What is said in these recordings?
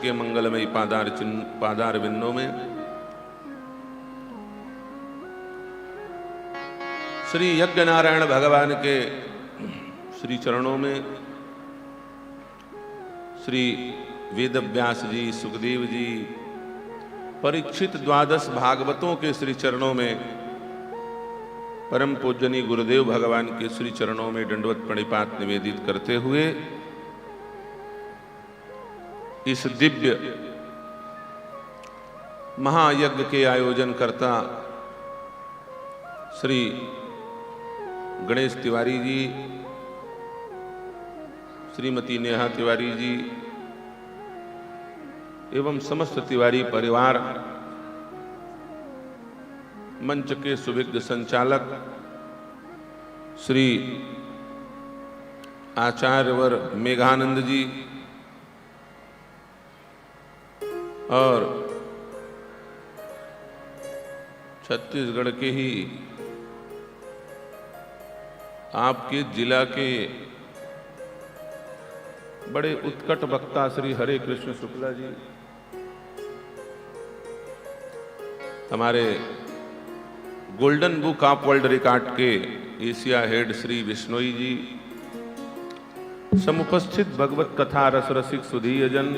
के मंगलमयी पादार बिंदों में श्री यज्ञ नारायण भगवान के श्री चरणों में श्री वेदव्यास जी, सुखदेव जी, परीक्षित द्वादश भागवतों के श्री चरणों में परम पूजनीय गुरुदेव भगवान के श्री चरणों में दंडवत प्रणिपात निवेदित करते हुए इस दिव्य महायज्ञ के आयोजन करता श्री गणेश तिवारी जी, श्रीमती नेहा तिवारी जी एवं समस्त तिवारी परिवार, मंच के सुविज्ञ संचालक श्री आचार्यवर मेघानंद जी और छत्तीसगढ़ के ही आपके जिला के बड़े उत्कट वक्ता श्री हरे कृष्ण शुक्ला जी, हमारे golden book of world record के एशिया हेड श्री बिश्नोई जी, समुपस्थित भगवत कथा रस रसिक सुधीयजन,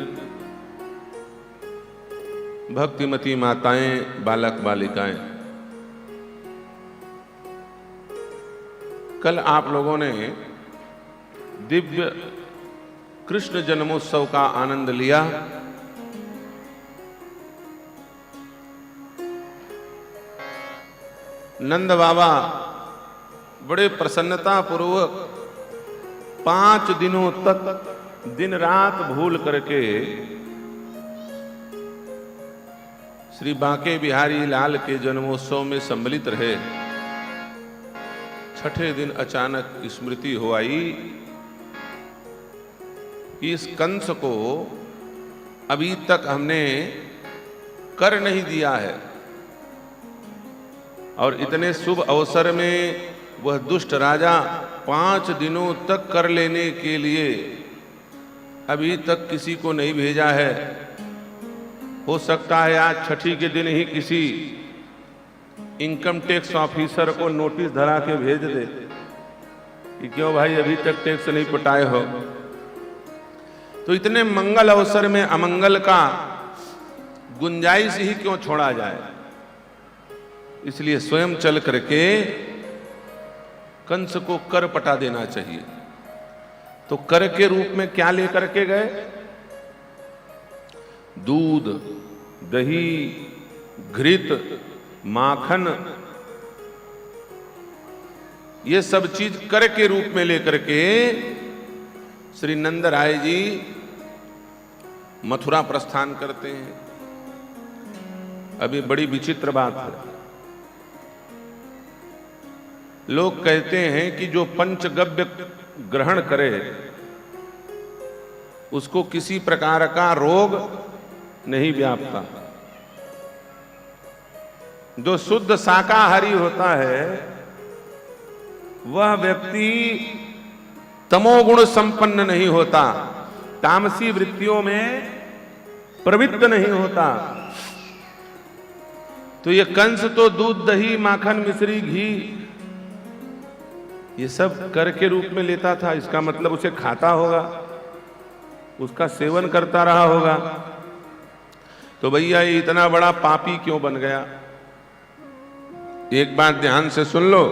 भक्तिमती माताएं, बालक बालिकाएं, कल आप लोगों ने दिव्य कृष्ण जन्मोत्सव का आनंद लिया। नंद बाबा बड़े प्रसन्नता पूर्वक 5 दिनों तक दिन रात भूल करके श्री बांके बिहारी लाल के जन्मोत्सव में सम्मिलित रहे। छठे दिन अचानक स्मृति हो आई कि इस कंस को अभी तक हमने कर नहीं दिया है और इतने शुभ अवसर में वह दुष्ट राजा 5 दिनों तक कर लेने के लिए अभी तक किसी को नहीं भेजा है। हो सकता है आज छठी के दिन ही किसी इनकम टैक्स ऑफिसर को नोटिस धरा के भेज दे कि क्यों भाई अभी तक टैक्स नहीं पटाए हो। तो इतने मंगल अवसर में अमंगल का गुंजाइश ही क्यों छोड़ा जाए, इसलिए स्वयं चल करके कंस को कर पटा देना चाहिए। तो कर के रूप में क्या लेकर के गए? दूध, दही, घृत, माखन, ये सब चीज कर के रूप में लेकर के श्री नंद राय जी मथुरा प्रस्थान करते हैं। अभी बड़ी विचित्र बात है, लोग कहते हैं कि जो पंचगव्य ग्रहण करे उसको किसी प्रकार का रोग नहीं व्यापता। जो शुद्ध शाकाहारी होता है वह व्यक्ति तमोगुण संपन्न नहीं होता, तामसी वृत्तियों में प्रवृत्त नहीं होता। तो ये कंस तो दूध, दही, माखन, मिश्री, घी ये सब कर के रूप में लेता था। इसका मतलब उसे खाता होगा, उसका सेवन करता रहा होगा। तो भैया ये इतना बड़ा पापी क्यों बन गया? एक बात ध्यान से सुन लो,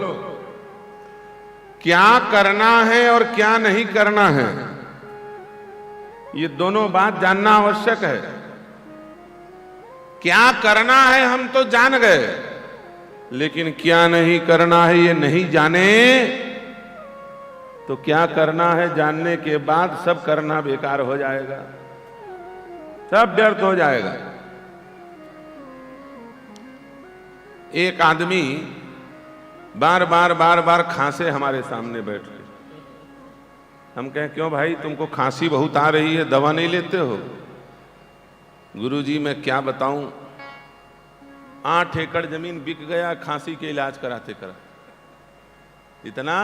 क्या करना है और क्या नहीं करना है ये दोनों बात जानना आवश्यक है। क्या करना है हम तो जान गए, लेकिन क्या नहीं करना है ये नहीं जाने तो क्या करना है जानने के बाद सब करना बेकार हो जाएगा, सब व्यर्थ हो जाएगा। एक आदमी बार बार खांसे हमारे सामने बैठ के। हम कहें क्यों भाई तुमको खांसी बहुत आ रही है, दवा नहीं लेते हो? गुरुजी मैं क्या बताऊं, 8 एकड़ जमीन बिक गया खांसी के इलाज कराते कराते। इतना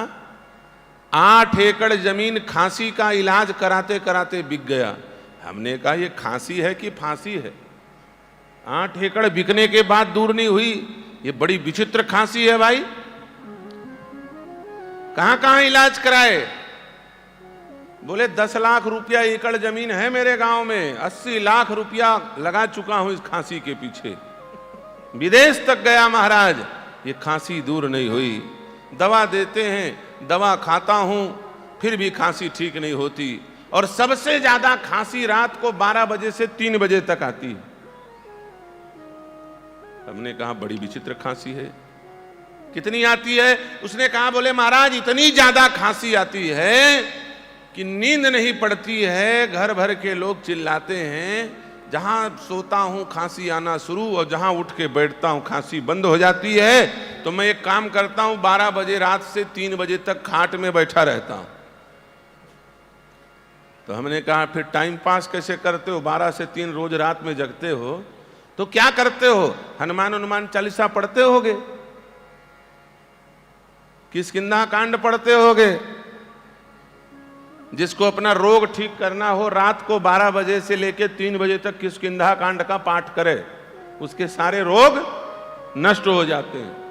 8 एकड़ जमीन खांसी का इलाज कराते कराते बिक गया। हमने कहा ये खांसी है कि फांसी है? 8 एकड़ बिकने के बाद दूर नहीं हुई। ये बड़ी विचित्र खांसी है भाई। कहां कहां इलाज कराए? बोले 10 लाख रुपया एकड़ जमीन है मेरे गांव में, 80 लाख रुपया लगा चुका हूं इस खांसी के पीछे, विदेश तक गया महाराज, ये खांसी दूर नहीं हुई। दवा देते हैं, दवा खाता हूं, फिर भी खांसी ठीक नहीं होती। और सबसे ज्यादा खांसी रात को 12 बजे से 3 बजे तक आती है। हमने कहा बड़ी विचित्र खांसी है। कितनी आती है? उसने कहा, बोले महाराज इतनी ज्यादा खांसी आती है कि नींद नहीं पड़ती है, घर भर के लोग चिल्लाते हैं। जहां सोता हूं खांसी आना शुरू, और जहां उठ के बैठता हूं खांसी बंद हो जाती है। तो मैं एक काम करता हूं, 12 बजे रात से 3 बजे तक खाट में बैठा रहता हूं। तो हमने कहा फिर टाइम पास कैसे करते हो? 12 से 3 रोज रात में जगते हो तो क्या करते हो? हनुमान चालीसा पढ़ते होगे, किष्किंधा कांड पढ़ते होगे। जिसको अपना रोग ठीक करना हो, रात को 12 बजे से लेकर 3 बजे तक किष्किंधा कांड का पाठ करे, उसके सारे रोग नष्ट हो जाते हैं।